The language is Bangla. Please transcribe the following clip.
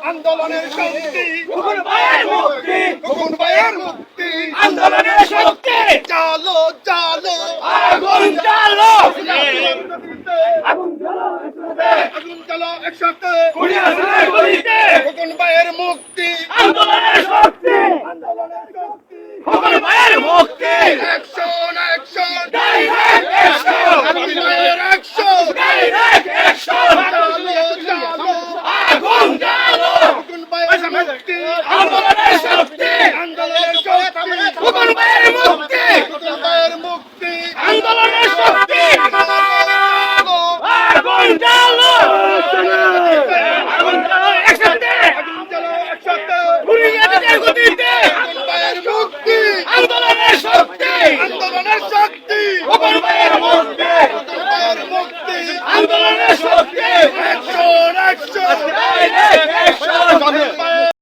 আন্দোলনের শক্তি খোকন ভাইয়ের মুক্তি আন্দোলনের শক্তি চালো চালো আগুন চালো আগুন চালো একসাথে খোকন ভাইয়ের মুক্তি আন্দোলনের শক্তি খোকন ভাইয়ের মুক্তি action action direct action Khokon ভাইয়ের অ্যাকশন ডাইরেক্ট অ্যাকশন চালো চালো আগুন চালো খোকন ভাইয়ের মুক্তি আন্দোলনের শক্তি খোকন ভাইয়ের মুক্তি আন্দোলনের শক্তি আগুন চালো আগুন চালো একসাথে ঘুরিয়ে গতিতে খোকন ভাইয়ের মুক্তি আন্দোলনের শক্তি খোকন ভাইয়ের মুক্তি আন্দোলনের শক্তি অ্যাকশন অ্যাকশন ডাইরেক্ট অ্যাকশন